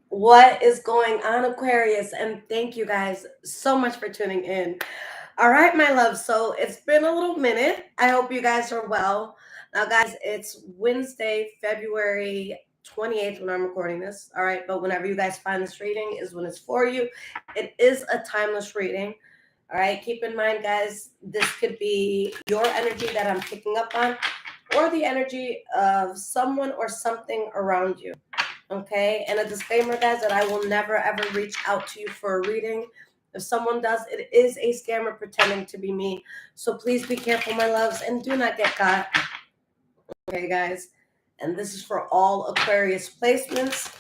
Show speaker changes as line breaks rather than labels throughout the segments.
What is going on, Aquarius? And thank you guys so much for tuning in. All right, my love. So it's been a little minute. I hope you guys are well. Now, guys, it's Wednesday, February 28th when I'm recording this. All right, but whenever you guys find this reading is when it's for you. It is a timeless reading. All right, keep in mind, guys, this could be your energy that I'm picking up on or the energy of someone or something around you. Okay, and a disclaimer, guys, that I will never ever reach out to you for a reading. If someone does, it is a scammer pretending to be me. So please be careful, my loves, and do not get caught. Okay, guys. And this is for all Aquarius placements.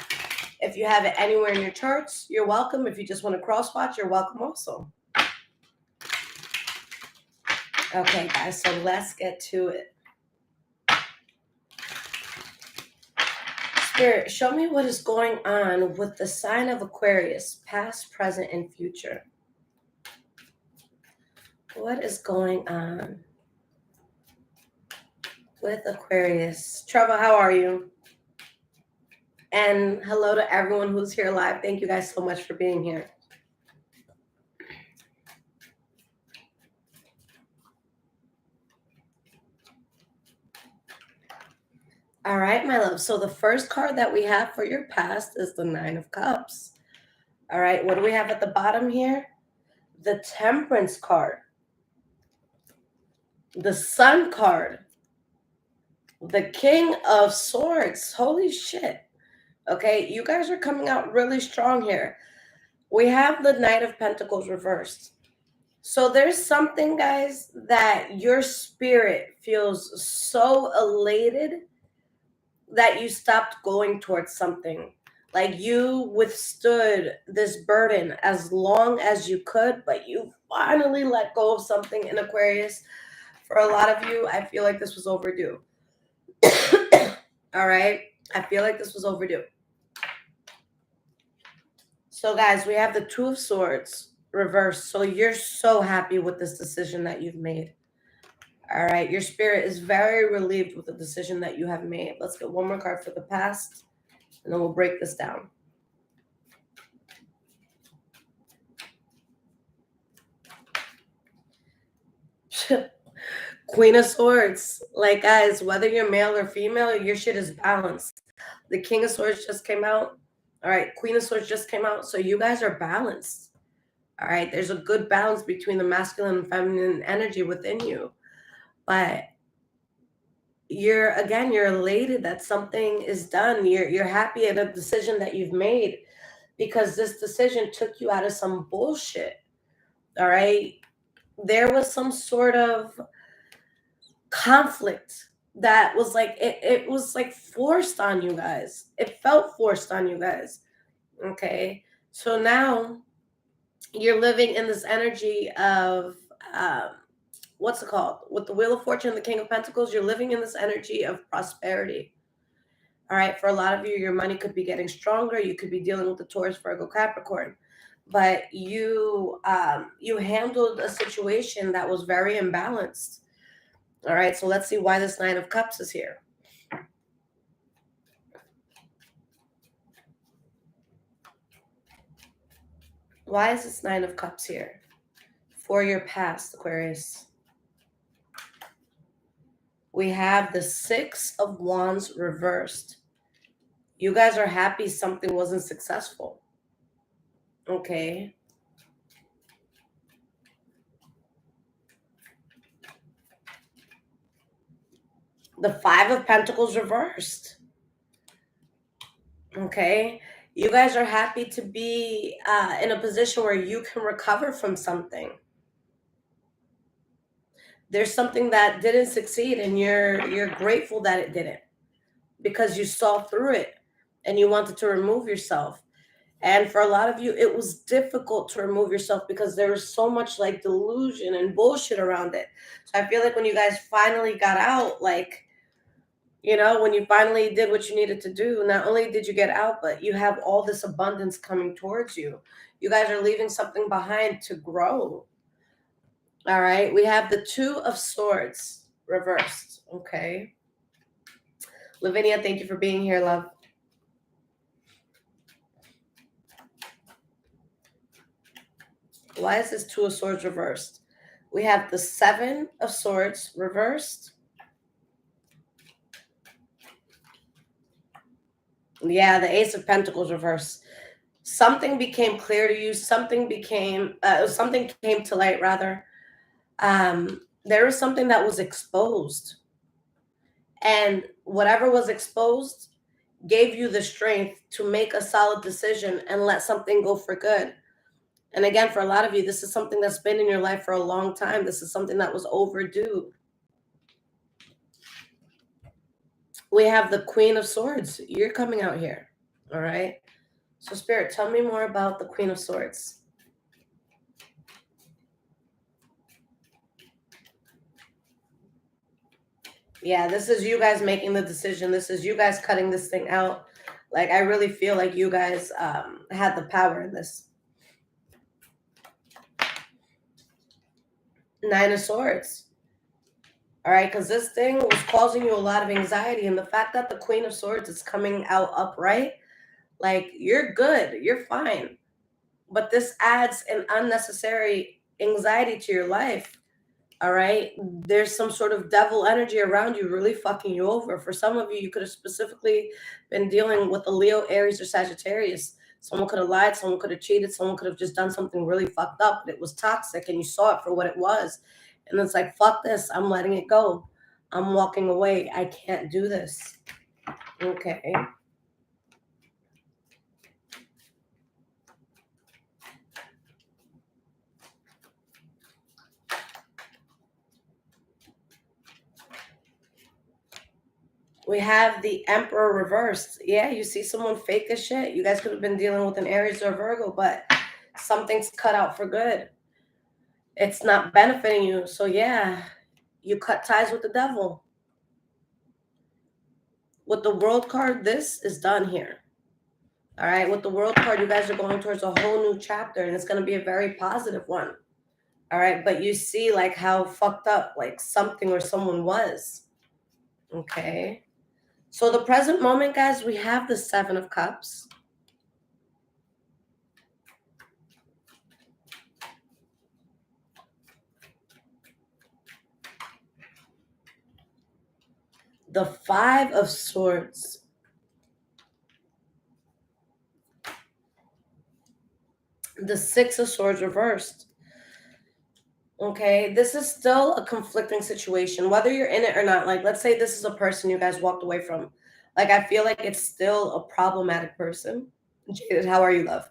If you have it anywhere in your charts, you're welcome. If you just want to cross watch, you're welcome also. Okay, guys, so let's get to it. Spirit, show me what is going on with the sign of Aquarius, past, present, and future. What is going on with Aquarius? Trevor, how are you? And hello to everyone who's here live. Thank you guys so much for being here. All right, my love. So the first card that we have for your past is the Nine of Cups. All right, what do we have at the bottom here? The Temperance card. The Sun card. The King of Swords. Holy shit. Okay, you guys are coming out really strong here. We have the Knight of Pentacles reversed. So there's something, guys, that your spirit feels so elated that you stopped going towards something. Like you withstood this burden as long as you could, but you finally let go of something in Aquarius. For a lot of you, I feel like this was overdue. All right? I feel like this was overdue. So, guys, we have the Two of Swords reversed. So you're so happy with this decision that you've made. All right. Your spirit is very relieved with the decision that you have made. Let's get one more card for the past, and then we'll break this down. Queen of Swords. Like, guys, whether you're male or female, your shit is balanced. The King of Swords just came out. All right. Queen of Swords just came out. So you guys are balanced. All right. There's a good balance between the masculine and feminine energy within you. But you're elated that something is done. You're happy at a decision that you've made because this decision took you out of some bullshit. All right. There was some sort of conflict that was like it was like forced on you guys. It felt forced on you guys. Okay. So now you're living in this energy of what's it called? With the Wheel of Fortune and the King of Pentacles, you're living in this energy of prosperity. All right. For a lot of you, your money could be getting stronger. You could be dealing with the Taurus, Virgo, Capricorn. But you handled a situation that was very imbalanced. All right. So let's see why this Nine of Cups is here. Why is this Nine of Cups here? For your past, Aquarius. We have the Six of Wands reversed. You guys are happy something wasn't successful. Okay. The Five of Pentacles reversed. Okay. You guys are happy to be in a position where you can recover from something. There's something that didn't succeed and you're grateful that it didn't because you saw through it and you wanted to remove yourself. And for a lot of you, it was difficult to remove yourself because there was so much like delusion and bullshit around it. So I feel like when you guys finally got out, like, you know, when you finally did what you needed to do, not only did you get out, but you have all this abundance coming towards you. You guys are leaving something behind to grow. All right. We have the Two of Swords reversed. Okay. Lavinia, thank you for being here, love. Why is this Two of Swords reversed? We have the Seven of Swords reversed. Yeah, the Ace of Pentacles reversed. Something became clear to you. Something came to light, rather. There was something that was exposed. And whatever was exposed gave you the strength to make a solid decision and let something go for good. And again, for a lot of you, this is something that's been in your life for a long time. This is something that was overdue. We have the Queen of Swords. You're coming out here. All right. So Spirit, tell me more about the Queen of Swords. Yeah, this is you guys making the decision. This is you guys cutting this thing out. Like, I really feel like you guys had the power in this. Nine of Swords. All right, because this thing was causing you a lot of anxiety. And the fact that the Queen of Swords is coming out upright, like, you're good, you're fine. But this adds an unnecessary anxiety to your life. All right, there's some sort of devil energy around you really fucking you over. For some of you, you could have specifically been dealing with a Leo, Aries, or Sagittarius. Someone could have lied, someone could have cheated, someone could have just done something really fucked up, but it was toxic and you saw it for what it was. And it's like, fuck this, I'm letting it go. I'm walking away. I can't do this. Okay. We have the Emperor reversed. Yeah, you see someone fake as shit. You guys could have been dealing with an Aries or Virgo, but something's cut out for good. It's not benefiting you. So yeah, you cut ties with the devil. With the World card, this is done here. All right, with the World card, you guys are going towards a whole new chapter, and it's going to be a very positive one. All right, but you see like how fucked up like something or someone was. Okay. So the present moment, guys, we have the Seven of Cups. The Five of Swords. The Six of Swords reversed. Okay, this is still a conflicting situation, whether you're in it or not. Like, let's say this is a person you guys walked away from. Like, I feel like it's still a problematic person. Jaded, how are you, love?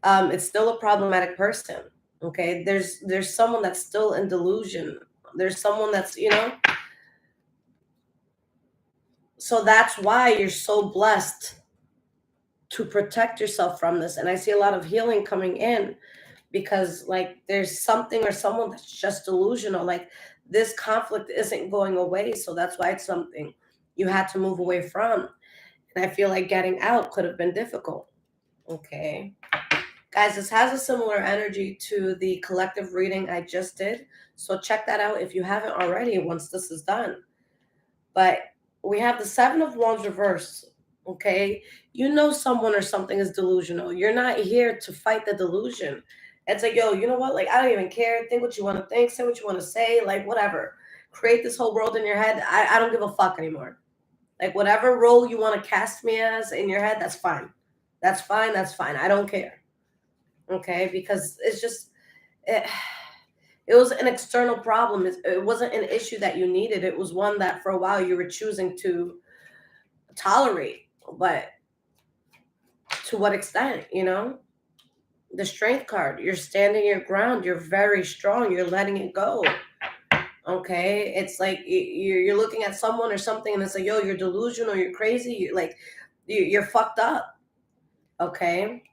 It's still a problematic person. Okay, there's someone that's still in delusion. There's someone that's, so that's why you're so blessed to protect yourself from this. And I see a lot of healing coming in because like there's something or someone that's just delusional. Like this conflict isn't going away. So that's why it's something you had to move away from. And I feel like getting out could have been difficult. Okay. Guys, this has a similar energy to the collective reading I just did. So check that out if you haven't already once this is done. But we have the Seven of Wands reversed. Okay. You know someone or something is delusional. You're not here to fight the delusion. It's like, yo, you know what? Like, I don't even care. Think what you want to think. Say what you want to say. Like, whatever. Create this whole world in your head. I don't give a fuck anymore. Like, whatever role you want to cast me as in your head, that's fine. That's fine. That's fine. I don't care. Okay. Because it's just, it was an external problem. It wasn't an issue that you needed. It was one that for a while you were choosing to tolerate. But to what extent, The Strength card, you're standing your ground. You're very strong. You're letting it go. Okay. It's like you're looking at someone or something and it's like, yo, you're delusional. You're crazy. You're fucked up. Okay.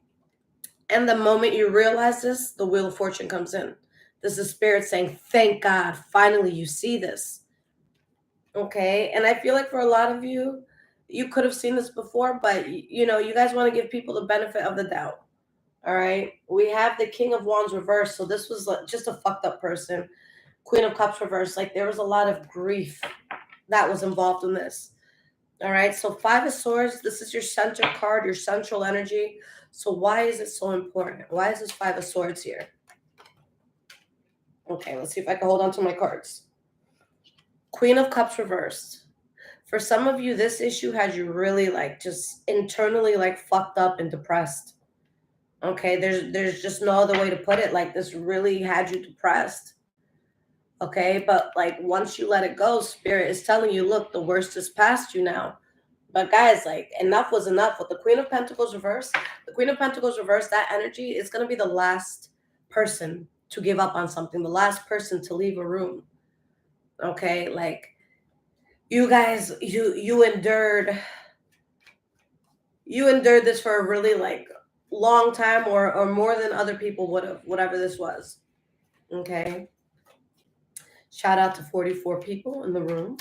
And the moment you realize this, the Wheel of Fortune comes in. This is Spirit saying, thank God, finally you see this. Okay. And I feel like for a lot of you, you could have seen this before, but you guys want to give people the benefit of the doubt. All right. We have the King of Wands reversed. So this was just a fucked up person. Queen of Cups reversed. Like there was a lot of grief that was involved in this. All right. So Five of Swords, this is your center card, your central energy. So why is it so important? Why is this Five of Swords here? Okay, let's see if I can hold on to my cards. Queen of Cups reversed. For some of you, this issue has you really like just internally like fucked up and depressed. Okay, there's just no other way to put it. Like this really had you depressed. Okay, but like once you let it go, spirit is telling you, look, the worst is past you now. But guys, like enough was enough. With the Queen of Pentacles reversed, the Queen of Pentacles reversed, that energy is gonna be the last person to give up on something, the last person to leave a room. Okay, like you guys, you endured this for a really like long time, or more than other people would have, whatever this was. Okay. Shout out to 44 people in the room.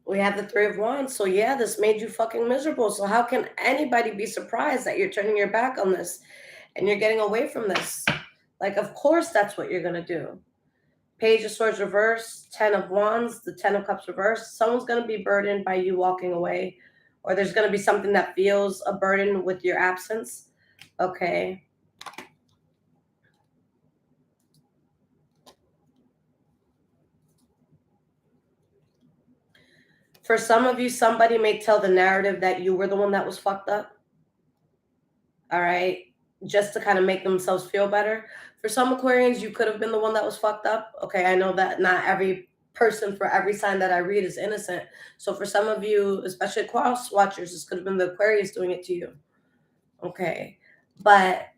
We have the Three of Wands. So yeah, this made you fucking miserable. So how can anybody be surprised that you're turning your back on this and you're getting away from this? Like, of course that's what you're going to do. Page of Swords reverse, 10 of Wands, the 10 of Cups reverse. Someone's going to be burdened by you walking away, or there's going to be something that feels a burden with your absence. Okay. For some of you, somebody may tell the narrative that you were the one that was fucked up. All right. Just to kind of make themselves feel better. For some Aquarians, you could have been the one that was fucked up. Okay. I know that not every person for every sign that I read is innocent. So for some of you, especially cross watchers, this could have been the Aquarius doing it to you. Okay. But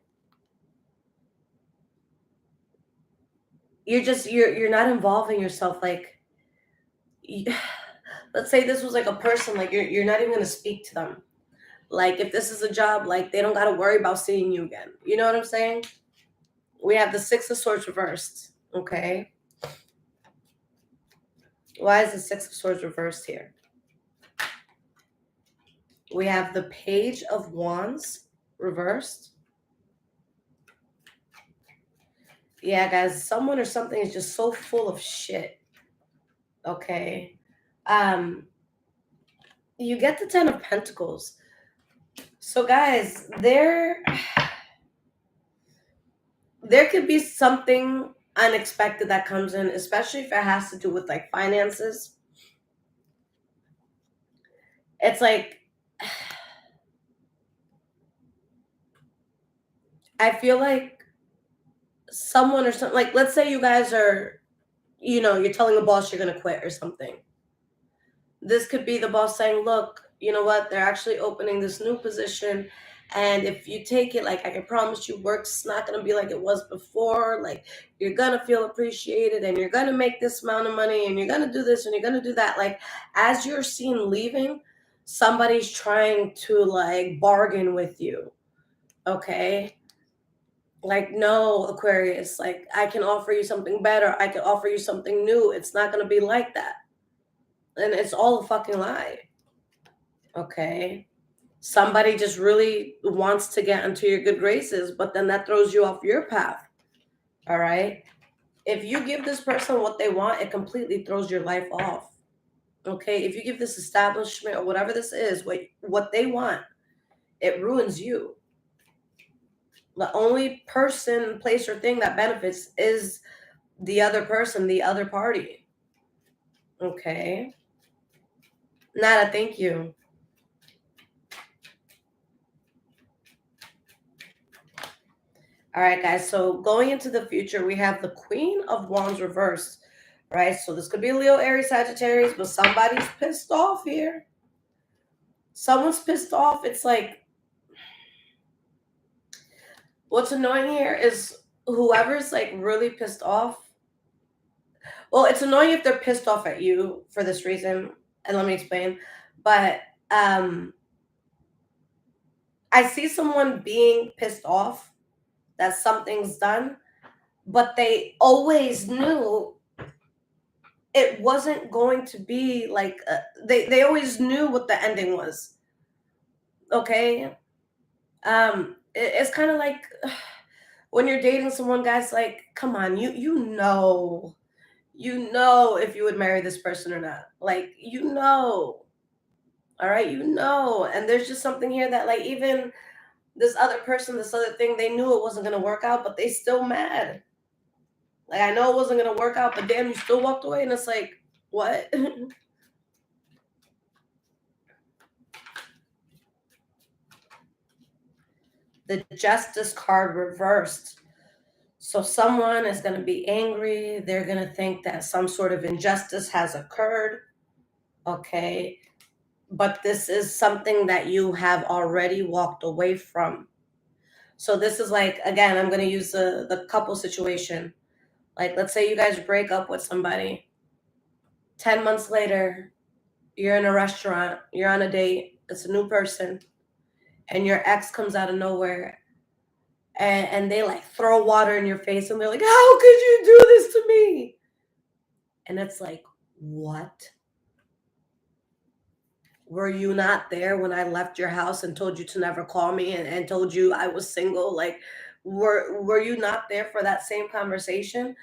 you're not involving yourself. Like, let's say this was like a person, like you're not even going to speak to them. Like if this is a job, like they don't got to worry about seeing you again. You know what I'm saying? We have the Six of Swords reversed. Okay. Why is the Six of Swords reversed here? We have the Page of Wands reversed. Yeah, guys, someone or something is just so full of shit. Okay. You get the Ten of Pentacles. So guys, there could be something unexpected that comes in, especially if it has to do with like finances. It's like I feel like someone or something, like let's say you guys are, you're telling a boss you're going to quit or something. This could be the boss saying, look, you know what, they're actually opening this new position, and if you take it, like I can promise you, work's not going to be like it was before. Like you're going to feel appreciated, and you're going to make this amount of money, and you're going to do this and you're going to do that. Like as you're seen leaving, somebody's trying to like bargain with you. Okay. Like, no, Aquarius, like I can offer you something better, I can offer you something new. It's not going to be like that. And it's all a fucking lie. Okay. Somebody just really wants to get into your good graces, but then that throws you off your path. All right. If you give this person what they want, it completely throws your life off. Okay. If you give this establishment or whatever this is, what they want, it ruins you. The only person, place, or thing that benefits is the other person, the other party. Okay. Nada, thank you. All right, guys. So going into the future, we have the Queen of Wands reversed, right? So this could be Leo, Aries, Sagittarius, but somebody's pissed off here. Someone's pissed off. It's like, what's annoying here is whoever's like really pissed off. Well, it's annoying if they're pissed off at you for this reason, and let me explain. But I see someone being pissed off that something's done, but they always knew it wasn't going to be like they always knew what the ending was. Okay. It's kind of like when you're dating someone, guys, like come on, you know if you would marry this person or not. Like all right, and there's just something here that like even this other person, this other thing, they knew it wasn't going to work out, but they still mad. Like, I know it wasn't going to work out, but damn, you still walked away. And it's like, what? The justice card reversed. So someone is going to be angry. They're going to think that some sort of injustice has occurred. Okay. But this is something that you have already walked away from. So this is like, again, I'm going to use the couple situation. Like, let's say you guys break up with somebody. 10 months later, you're in a restaurant, you're on a date, it's a new person, and your ex comes out of nowhere and they like throw water in your face and they're like, how could you do this to me? And it's like, what? Were you not there when I left your house and told you to never call me and told you I was single? Like, were you not there for that same conversation?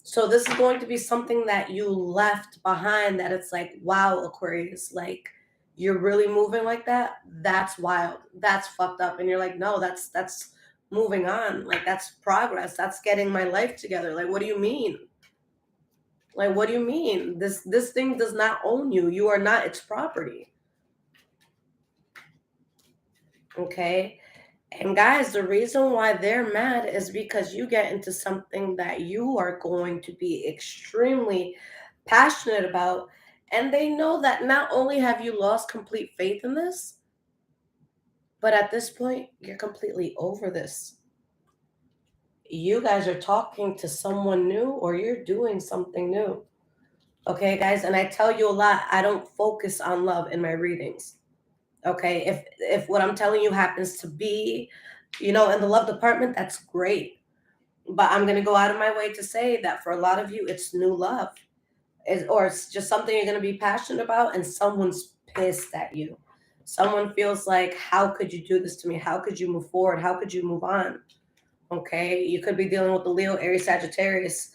So this is going to be something that you left behind, that it's like, wow, Aquarius, like, you're really moving like that? That's wild. That's fucked up. And you're like, no, that's moving on. Like, that's progress. That's getting my life together. Like, what do you mean? Like, what do you mean? This thing does not own you. You are not its property. Okay? And guys, the reason why they're mad is because you get into something that you are going to be extremely passionate about. And they know that not only have you lost complete faith in this, but at this point, you're completely over this. You guys are talking to someone new or you're doing something new. Okay, guys? And I tell you a lot, I don't focus on love in my readings. Okay, if what I'm telling you happens to be, in the love department, that's great. But I'm gonna go out of my way to say that for a lot of you, it's new love, or it's just something you're gonna be passionate about, and someone's pissed at you. Someone feels like, how could you do this to me? How could you move forward? How could you move on? Okay, you could be dealing with the Leo, Aries, Sagittarius,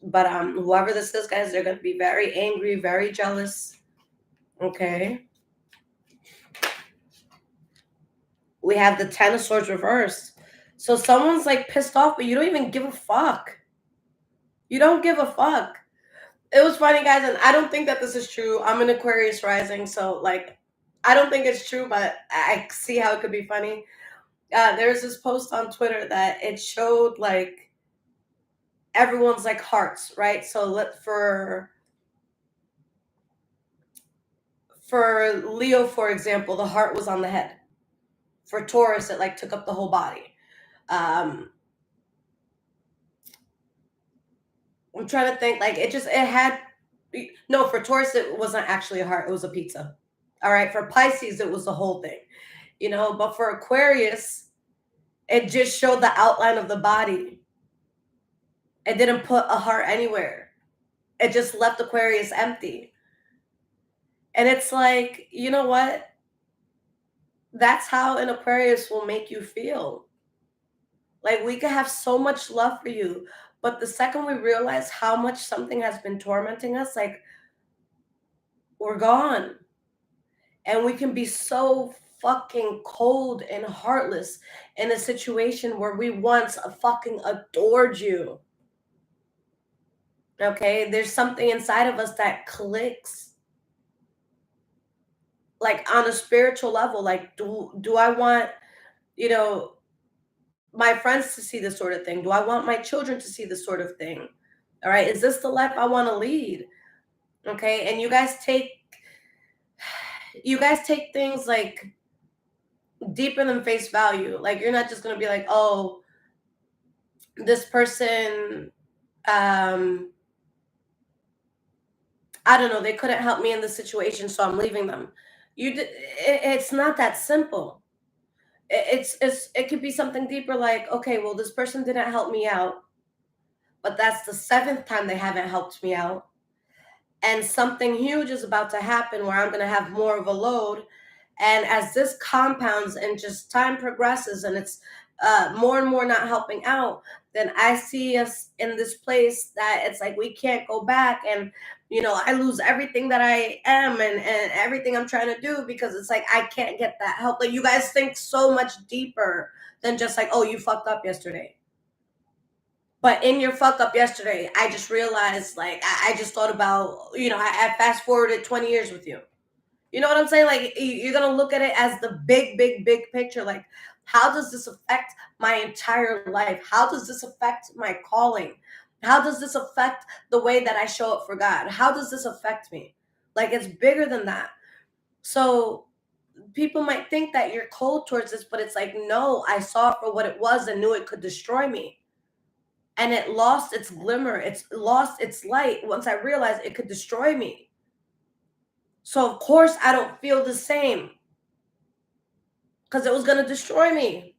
but whoever this is, guys, they're gonna be very angry, very jealous. Okay. We have the Ten of Swords reversed. So someone's like pissed off, but you don't even give a fuck. You don't give a fuck. It was funny, guys, and I don't think that this is true. I'm an Aquarius rising, so like, I don't think it's true, but I see how it could be funny. There's this post on Twitter that it showed like everyone's like hearts, right? So for Leo, for example, the heart was on the head. For Taurus, it like took up the whole body. I'm trying to think, like, no, for Taurus, it wasn't actually a heart, it was a pizza. All right, for Pisces, it was the whole thing, but for Aquarius, it just showed the outline of the body. It didn't put a heart anywhere. It just left Aquarius empty. And it's like, you know what? That's how an Aquarius will make you feel. Like, we could have so much love for you, but the second we realize how much something has been tormenting us, like, we're gone. And we can be so fucking cold and heartless in a situation where we once fucking adored you. Okay? There's something inside of us that clicks. Like, on a spiritual level, like, do I want, my friends to see this sort of thing? Do I want my children to see this sort of thing? All right? Is this the life I want to lead? Okay? And you guys take things like deeper than face value. Like, you're not just going to be like, oh, this person, I don't know, they couldn't help me in this situation, so I'm leaving them. It's not that simple. It could be something deeper, like, okay, well, this person didn't help me out, but that's the 7th time they haven't helped me out. And something huge is about to happen where I'm going to have more of a load. And as this compounds and just time progresses and it's more and more not helping out, then I see us in this place that it's like we can't go back. And, I lose everything that I am and everything I'm trying to do because it's like I can't get that help. Like, you guys think so much deeper than just like, oh, you fucked up yesterday. But in your fuck up yesterday, I just realized, like, I just thought about, I fast forwarded 20 years with you. You know what I'm saying? Like, you're going to look at it as the big, big, big picture. Like, how does this affect my entire life? How does this affect my calling? How does this affect the way that I show up for God? How does this affect me? Like, it's bigger than that. So people might think that you're cold towards this, but it's like, no, I saw it for what it was and knew it could destroy me. And it lost its glimmer. It's lost its light once I realized it could destroy me. So of course I don't feel the same because it was going to destroy me.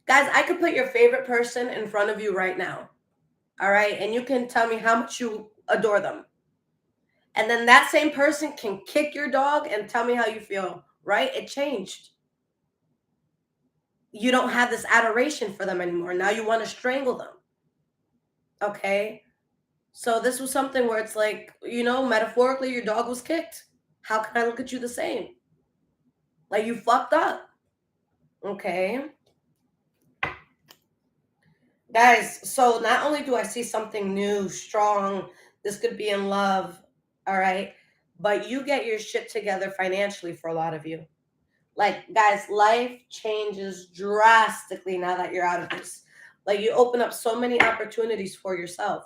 Guys, I could put your favorite person in front of you right now. All right. And you can tell me how much you adore them. And then that same person can kick your dog and tell me how you feel, right? It changed. You don't have this adoration for them anymore. Now you want to strangle them. Okay. So this was something where it's like, metaphorically, your dog was kicked. How can I look at you the same? Like, you fucked up. Okay. Guys, so not only do I see something new, strong, this could be in love, all right, but you get your shit together financially for a lot of you. Like, guys, life changes drastically now that you're out of this. Like, you open up so many opportunities for yourself.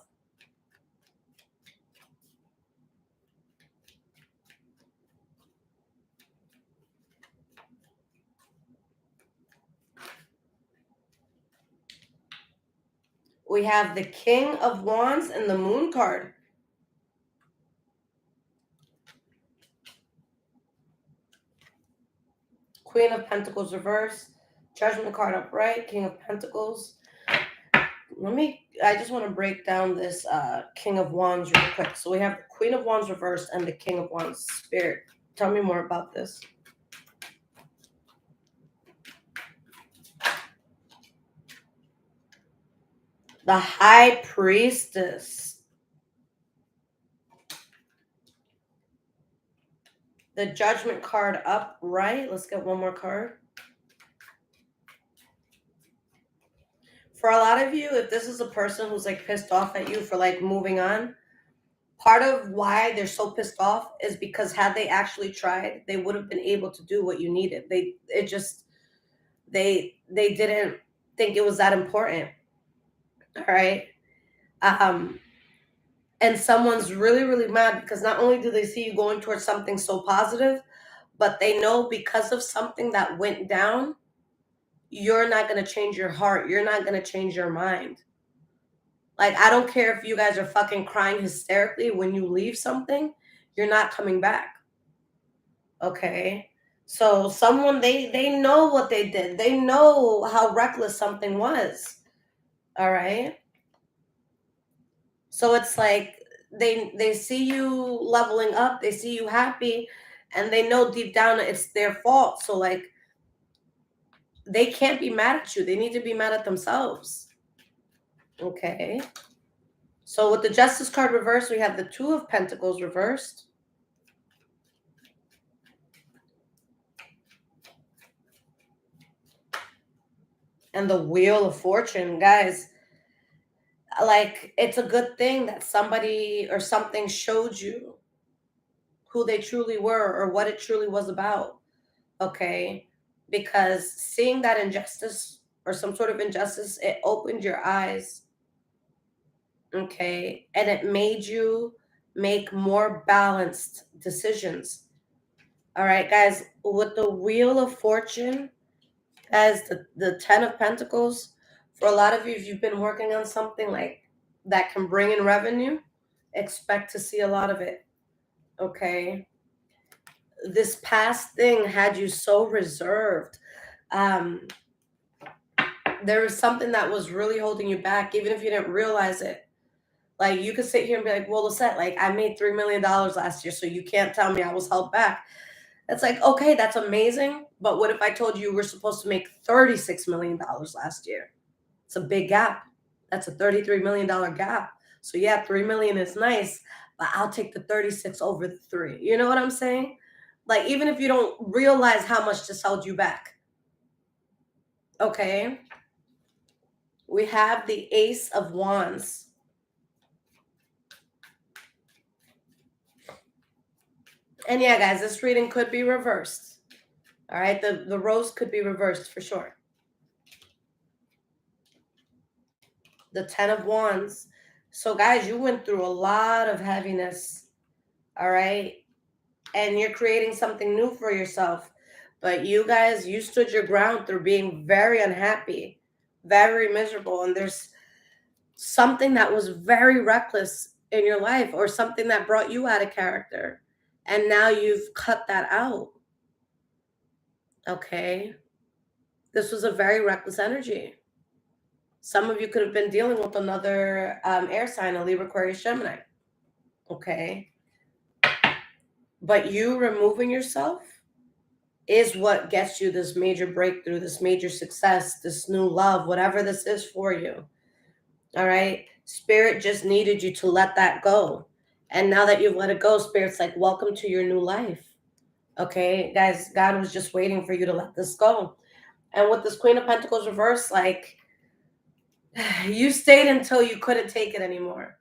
We have the King of Wands and the Moon card. Queen of Pentacles reverse, Judgment card upright, King of Pentacles. I just want to break down this King of Wands real quick. So we have the Queen of Wands reversed and the King of Wands spirit. Tell me more about this. The High Priestess. The Judgment card upright. Let's get one more card. For a lot of you, if this is a person who's like pissed off at you for like moving on, part of why they're so pissed off is because had they actually tried, they would have been able to do what you needed. They didn't think it was that important. All right. And someone's really, really mad because not only do they see you going towards something so positive, but they know because of something that went down, you're not going to change your heart. You're not going to change your mind. Like, I don't care if you guys are fucking crying hysterically when you leave something, you're not coming back. Okay. So someone, they know what they did. They know how reckless something was. All right. So it's like they see you leveling up, they see you happy, and they know deep down it's their fault. So like, they can't be mad at you. They need to be mad at themselves. Okay. So with the Justice card reversed, we have the Two of Pentacles reversed. And the Wheel of Fortune. Guys, like, it's a good thing that somebody or something showed you who they truly were or what it truly was about. Okay. Because seeing that injustice or some sort of injustice, it opened your eyes. Okay. And it made you make more balanced decisions. All right, guys, with the Wheel of Fortune as the 10 of Pentacles, for a lot of you, if you've been working on something like that can bring in revenue, expect to see a lot of it. Okay. This past thing had you so reserved. There was something that was really holding you back, even if you didn't realize it. Like, you could sit here and be like, well, Lisette, like, I made $3 million last year, so you can't tell me I was held back. It's like, okay, that's amazing. But what if I told you we're supposed to make $36 million last year? It's a big gap. That's a $33 million gap. So yeah, $3 million is nice. but I'll take the 36 over the 3. You know what I'm saying? Like, even if you don't realize how much this held you back. Okay. We have the Ace of Wands. And yeah, guys, this reading could be reversed. All right. The rose could be reversed for sure. The 10 of Wands. So, guys, you went through a lot of heaviness. All right. And you're creating something new for yourself. But you guys, you stood your ground through being very unhappy, very miserable. And there's something that was very reckless in your life, or something that brought you out of character. And now you've cut that out. Okay. This was a very reckless energy. Some of you could have been dealing with another air sign, a Libra, Aquarius, Gemini. Okay. But you removing yourself is what gets you this major breakthrough, this major success, this new love, whatever this is for you. All right. Spirit just needed you to let that go. And now that you've let it go, Spirit's like, welcome to your new life. Okay, guys, God was just waiting for you to let this go. And with this Queen of Pentacles reverse, like, you stayed until you couldn't take it anymore.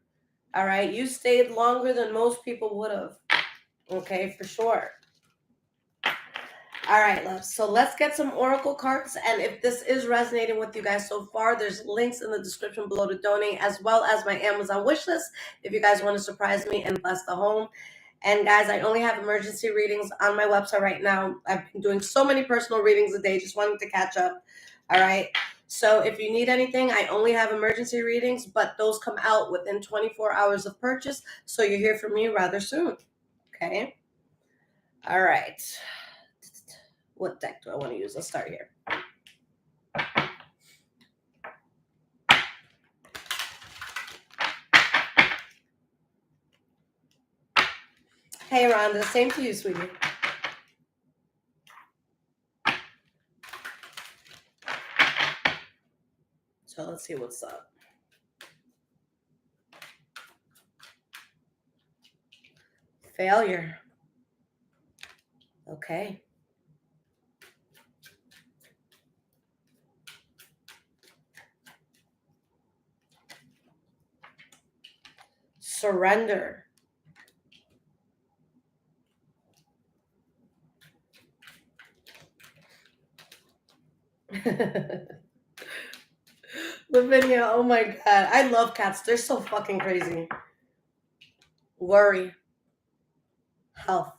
All right. You stayed longer than most people would have. Okay, for sure. All right, love. So let's get some oracle cards. And if this is resonating with you guys so far, there's links in the description below to donate, as well as my Amazon wish list if you guys want to surprise me and bless the home. And guys, I only have emergency readings on my website right now. I've been doing so many personal readings a day, just wanting to catch up. All right. So if you need anything, I only have emergency readings, but those come out within 24 hours of purchase. So you hear from me rather soon. Okay. All right. What deck do I want to use? Let's start here. Hey, Rhonda. Same to you, sweetie. So let's see what's up. Failure. Okay. Surrender. Lavinia, oh my God. I love cats. They're so fucking crazy. Worry. Health.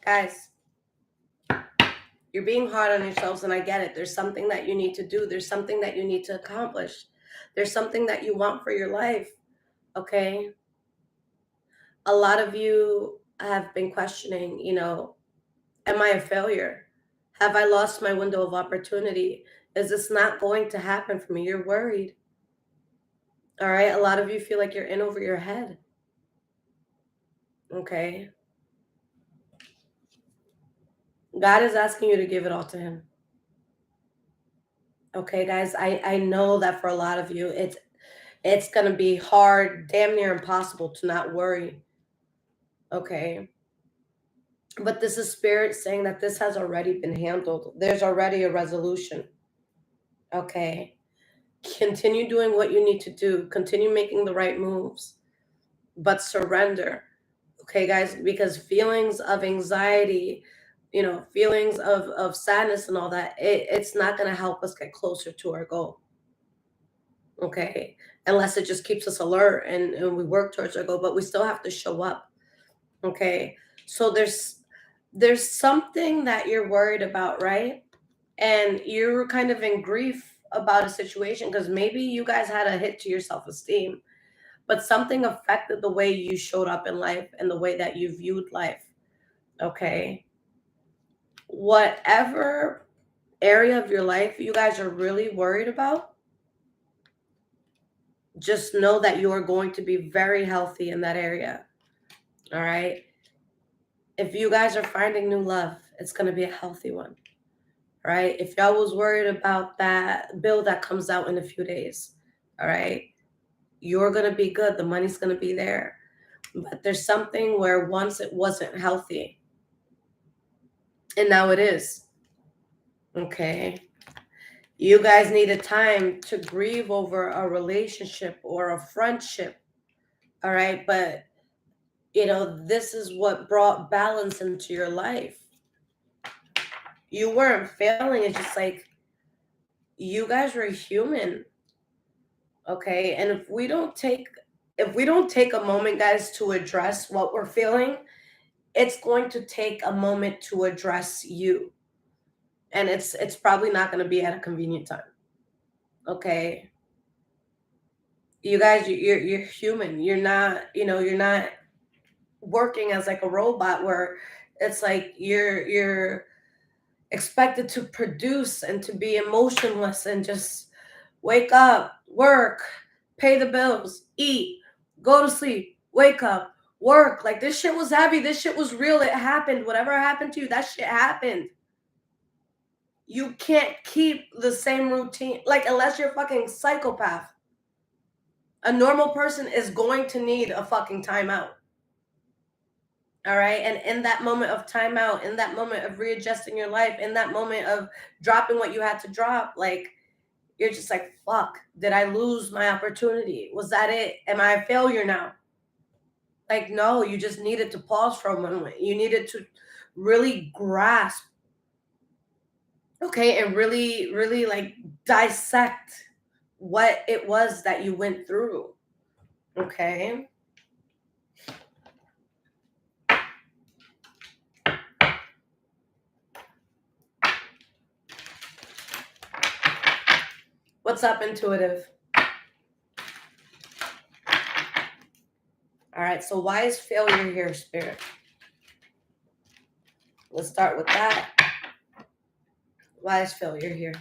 Guys, you're being hard on yourselves, and I get it. There's something that you need to do. There's something that you need to accomplish. There's something that you want for your life. Okay? A lot of you have been questioning, am I a failure? Have I lost my window of opportunity? Is this not going to happen for me? You're worried. All right. A lot of you feel like you're in over your head. Okay. God is asking you to give it all to him. Okay, guys. I know that for a lot of you, it's going to be hard, damn near impossible to not worry. Okay. But this is Spirit saying that this has already been handled. There's already a resolution. Okay. Continue doing what you need to do. Continue making the right moves. But surrender. Okay, guys, because feelings of anxiety, feelings of sadness and all that, it's not going to help us get closer to our goal. Okay. Unless it just keeps us alert and we work towards our goal, but we still have to show up. Okay. So there's something that you're worried about, right? And you're kind of in grief about a situation because maybe you guys had a hit to your self-esteem, but something affected the way you showed up in life and the way that you viewed life. Okay. Whatever area of your life you guys are really worried about, just know that you are going to be very healthy in that area. All right. If you guys are finding new love, it's going to be a healthy one. Right? If y'all was worried about that bill that comes out in a few days, all right, you're going to be good. The money's going to be there. But there's something where once it wasn't healthy, and now it is. Okay. You guys needed time to grieve over a relationship or a friendship. All right. But, this is what brought balance into your life. You weren't failing. It's just like you guys were human. Okay. And if we don't take a moment, guys, to address what we're feeling, it's going to take a moment to address you. And it's probably not going to be at a convenient time. Okay. You guys, you're human. You're not working as like a robot where it's like you're expected to produce and to be emotionless and just wake up, work, pay the bills, eat, go to sleep, wake up, work. Like, this shit was heavy. This shit was real. It happened. Whatever happened to you, that shit happened. You can't keep the same routine. Like, unless you're a fucking psychopath. A normal person is going to need a fucking timeout. All right. And in that moment of timeout, in that moment of readjusting your life, in that moment of dropping what you had to drop, like, you're just like, fuck, did I lose my opportunity? Was that it? Am I a failure now? Like, no, you just needed to pause for a moment. You needed to really grasp, okay, and really, really like dissect what it was that you went through. Okay. What's up, intuitive? All right, so why is failure here, Spirit? Let's start with that. Why is failure here?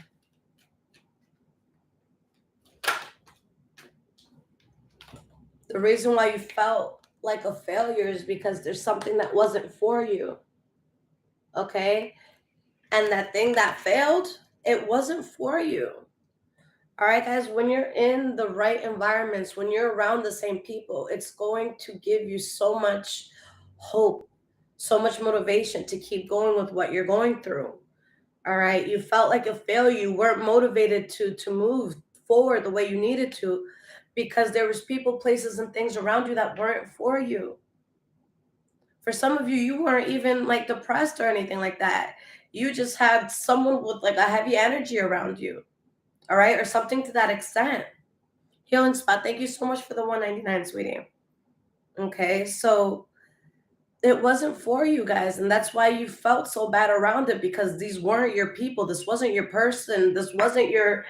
The reason why you felt like a failure is because there's something that wasn't for you. Okay? And that thing that failed, it wasn't for you. All right, guys, when you're in the right environments, when you're around the same people, it's going to give you so much hope, so much motivation to keep going with what you're going through. All right, you felt like a failure. You weren't motivated to move forward the way you needed to because there was people, places, and things around you that weren't for you. For some of you, you weren't even like depressed or anything like that. You just had someone with like a heavy energy around you. All right, or something to that extent. Healing Spot, thank you so much for the $1.99, sweetie. Okay, so it wasn't for you guys, and that's why you felt so bad around it, because these weren't your people. This wasn't your person. This wasn't your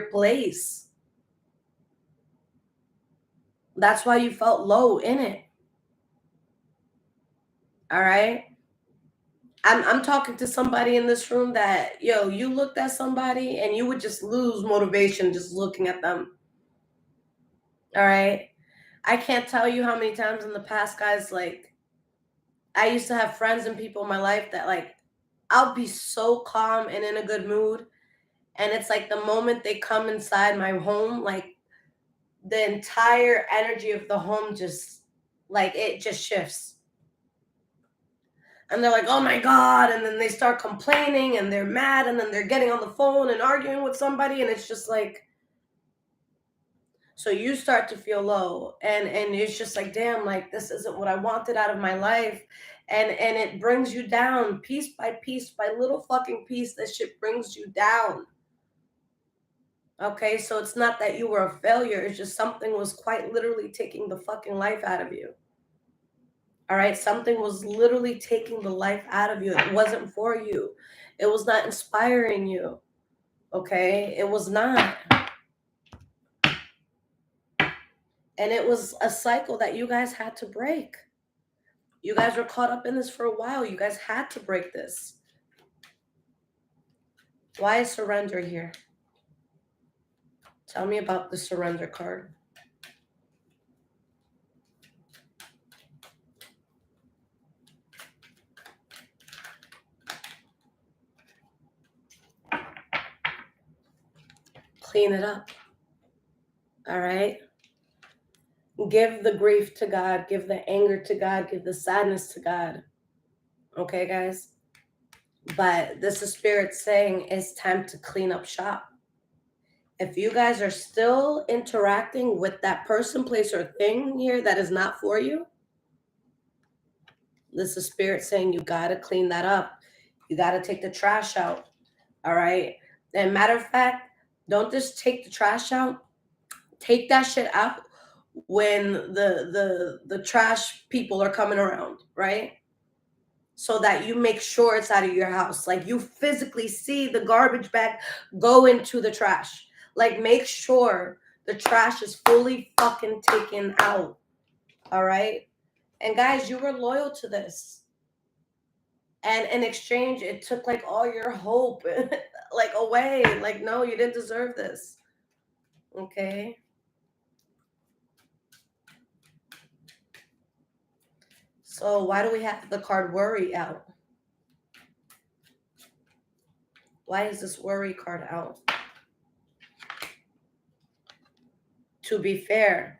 place. That's why you felt low in it. All right. I'm talking to somebody in this room that, you looked at somebody and you would just lose motivation just looking at them. All right. I can't tell you how many times in the past, guys, like, I used to have friends and people in my life that, like, I'll be so calm and in a good mood. And it's like the moment they come inside my home, like, the entire energy of the home just, like, it just shifts. And they're like, oh my God. And then they start complaining and they're mad. And then they're getting on the phone and arguing with somebody. And it's just like, so you start to feel low. And it's just like, damn, like, this isn't what I wanted out of my life. And it brings you down piece by piece, by little fucking piece. That shit brings you down. Okay, so it's not that you were a failure. It's just something was quite literally taking the fucking life out of you. All right, something was literally taking the life out of you. It wasn't for you. It was not inspiring you. Okay, it was not. And it was a cycle that you guys had to break. You guys were caught up in this for a while. You guys had to break this. Why is surrender here? Tell me about the surrender card. Clean it up. All right. Give the grief to God. Give the anger to God. Give the sadness to God. Okay, guys? But this is Spirit saying it's time to clean up shop. If you guys are still interacting with that person, place, or thing here that is not for you, this is Spirit saying you got to clean that up. You got to take the trash out. All right? And matter of fact, don't just take the trash out. Take that shit out when the trash people are coming around, right? So that you make sure it's out of your house. Like you physically see the garbage bag go into the trash. Like make sure the trash is fully fucking taken out. All right? And guys, you were loyal to this. And in exchange, it took like all your hope like away. Like, no, you didn't deserve this. Okay? So why do we have the card worry out? Why is this worry card out? To be fair.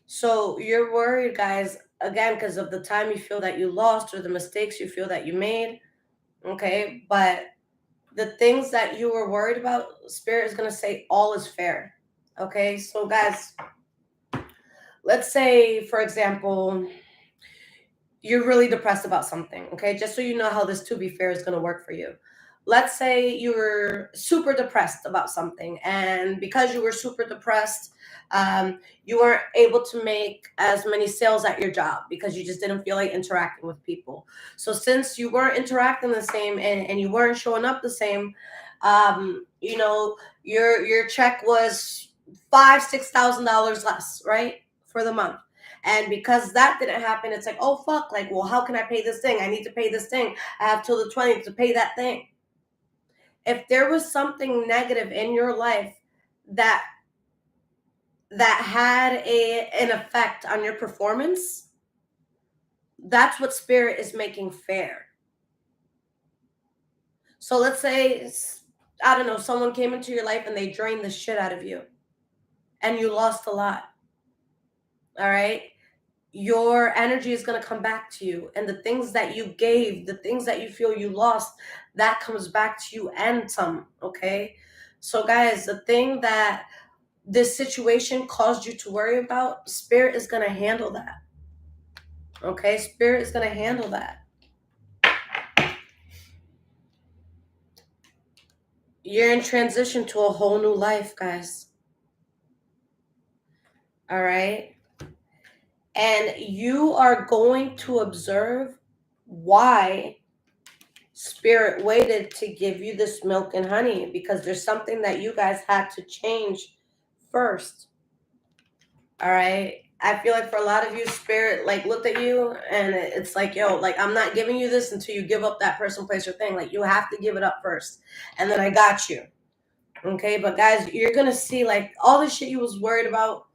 So you're worried, guys, again, because of the time you feel that you lost or the mistakes you feel that you made. Okay. But the things that you were worried about, Spirit is going to say all is fair. Okay. So, guys, let's say, for example, you're really depressed about something. Okay. Just so you know how this to be fair is going to work for you. Let's say you were super depressed about something, and because you were super depressed, you weren't able to make as many sales at your job because you just didn't feel like interacting with people. So since you weren't interacting the same and you weren't showing up the same, you know, your check was $5,000-6,000 less, right, for the month. And because that didn't happen, it's like, oh fuck, like, well, how can I pay this thing? I need to pay this thing. I have till the 20th to pay that thing. If there was something negative in your life that had an effect on your performance, that's what Spirit is making fair. So let's say, I don't know, someone came into your life and they drained the shit out of you and you lost a lot. All right? Your energy is going to come back to you, and the things that you gave, the things that you feel you lost, that comes back to you and some. Okay? So guys, the thing that this situation caused you to worry about, Spirit is going to handle that. Okay? Spirit is going to handle that. You're in transition to a whole new life, guys. All right? And you are going to observe why Spirit waited to give you this milk and honey, because there's something that you guys had to change first. All right? I feel like for a lot of you, Spirit like looked at you and it's like, yo, like, I'm not giving you this until you give up that person, place, or thing. Like, you have to give it up first, and then I got you. Okay? But guys, you're gonna see like all the shit you was worried about.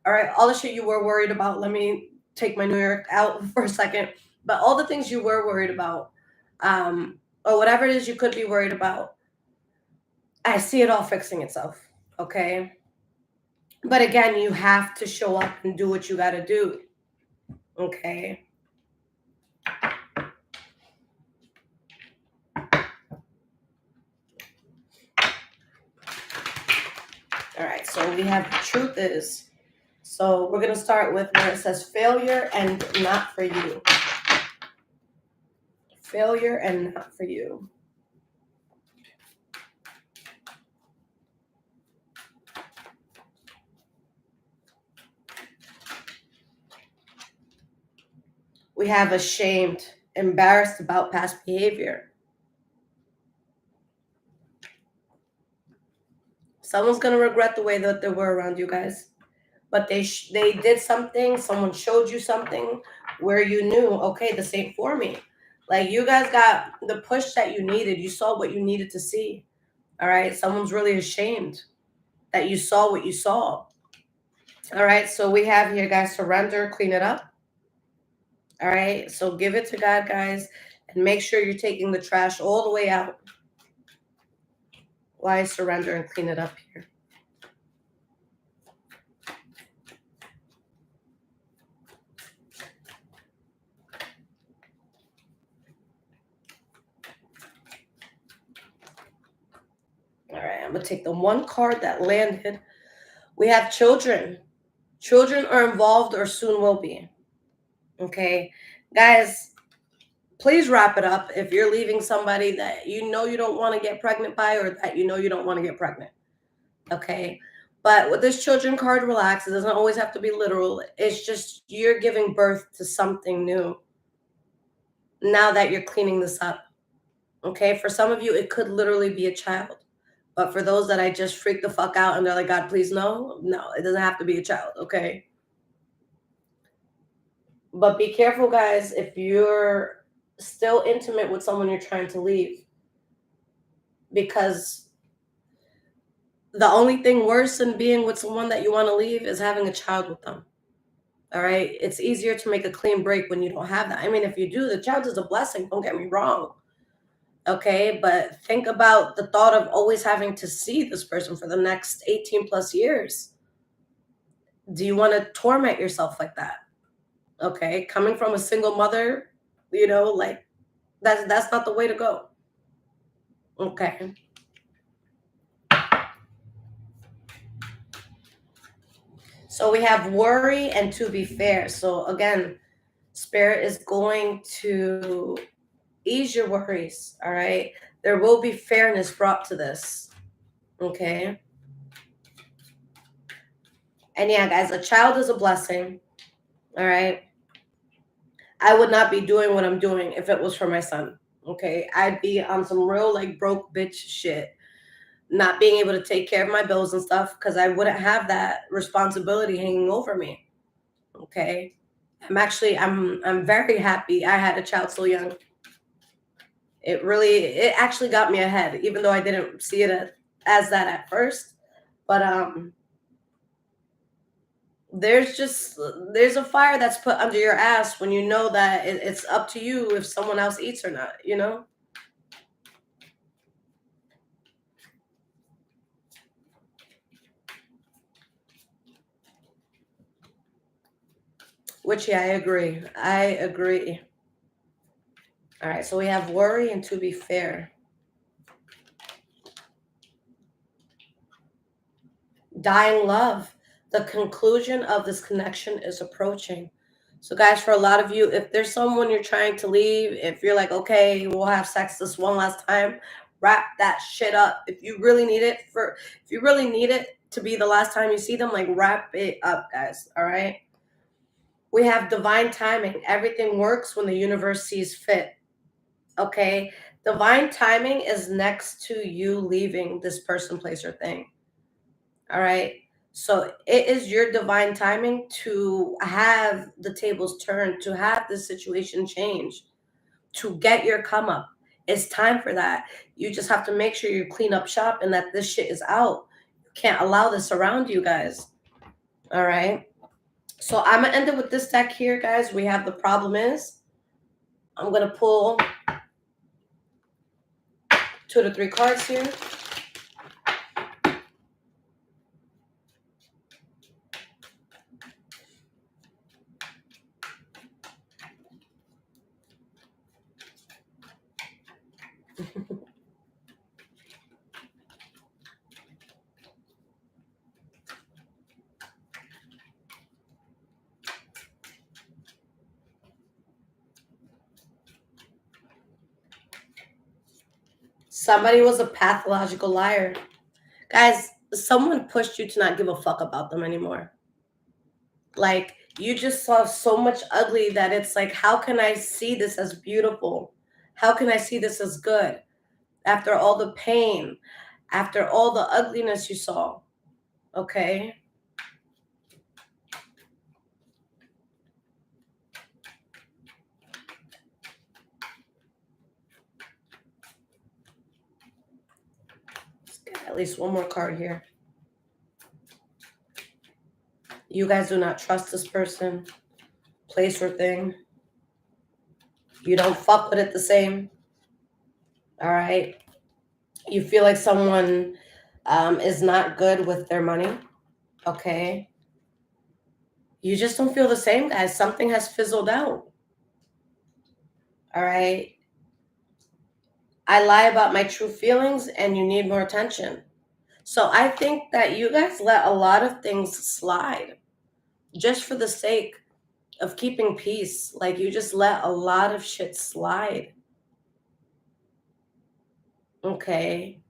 All right, all the shit you were worried about. Let me take my New York out for a second. But all the things you were worried about, or whatever it is you could be worried about, I see it all fixing itself. Okay? But again, you have to show up and do what you got to do. Okay? All right, so we have truth is. So we're going to start with where it says failure and not for you. Failure and not for you. We have ashamed, embarrassed about past behavior. Someone's going to regret the way that they were around you guys. But they did something, someone showed you something where you knew, okay, this ain't for me. Like, you guys got the push that you needed. You saw what you needed to see. All right? Someone's really ashamed that you saw what you saw. All right? So we have here, guys, surrender, clean it up. All right? So give it to God, guys, and make sure you're taking the trash all the way out. Why surrender and clean it up here? I'm going to take the one card that landed. We have children. Children are involved or soon will be. Okay. Guys, please wrap it up if you're leaving somebody that you know you don't want to get pregnant by, or that you know you don't want to get pregnant. Okay. But with this children card, relax. It doesn't always have to be literal. It's just you're giving birth to something new now that you're cleaning this up. Okay. For some of you, it could literally be a child. But for those that I just freaked the fuck out and they're like, God, please no, it doesn't have to be a child. Okay. But be careful, guys, if you're still intimate with someone you're trying to leave, because the only thing worse than being with someone that you want to leave is having a child with them. All right. It's easier to make a clean break when you don't have that. I mean, if you do, the child is a blessing. Don't get me wrong. Okay. But think about the thought of always having to see this person for the next 18 plus years. Do you want to torment yourself like that? Okay. Coming from a single mother, like that's not the way to go. Okay. So we have worry and to be fair. So again, Spirit is going to ease your worries. All right. There will be fairness brought to this. Okay. And yeah, guys, a child is a blessing. All right. I would not be doing what I'm doing if it was for my son. Okay. I'd be on some real like broke bitch shit, not being able to take care of my bills and stuff, because I wouldn't have that responsibility hanging over me. Okay. I'm very happy I had a child so young. It actually got me ahead, even though I didn't see it as that at first. But there's a fire that's put under your ass when you know that it's up to you if someone else eats or not. Which, yeah, I agree. All right, so we have worry and to be fair. Dying love. The conclusion of this connection is approaching. So, guys, for a lot of you, if there's someone you're trying to leave, if you're like, okay, we'll have sex this one last time, wrap that shit up. If you really need it to be the last time you see them, like, wrap it up, guys. All right. We have divine timing. Everything works when the universe sees fit. Okay. Divine timing is next to you leaving this person, place, or thing. All right. So it is your divine timing to have the tables turned, to have the situation change, to get your come up. It's time for that. You just have to make sure you clean up shop and that this shit is out. You can't allow this around you guys. All right. So I'm going to end it with this deck here, guys. We have the problem is. I'm going to pull 2 to 3 cards here. Somebody was a pathological liar. Guys, someone pushed you to not give a fuck about them anymore. Like, you just saw so much ugly that it's like, how can I see this as beautiful? How can I see this as good? After all the pain, after all the ugliness you saw. Okay? Let's get at least one more card here. You guys do not trust this person, place, or thing. You don't fuck with it the same. All right? You feel like someone is not good with their money. Okay? You just don't feel the same, guys. Something has fizzled out. All right? I lie about my true feelings and you need more attention. So I think that you guys let a lot of things slide just for the sake of keeping peace. Like, you just let a lot of shit slide. Okay.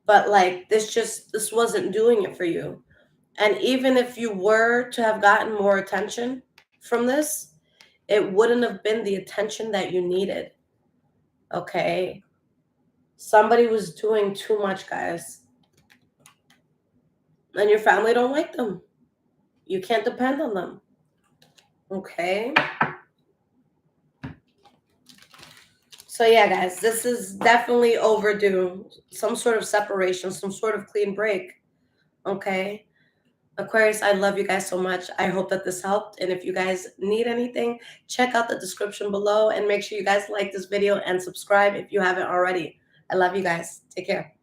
But like, this wasn't doing it for you. And even if you were to have gotten more attention from this, it wouldn't have been the attention that you needed. Okay. Somebody was doing too much, guys. And your family don't like them. You can't depend on them. Okay. So yeah, guys, this is definitely overdue. Some sort of separation, some sort of clean break. Okay. Aquarius, I love you guys so much. I hope that this helped. And if you guys need anything, check out the description below and make sure you guys like this video and subscribe if you haven't already. I love you guys. Take care.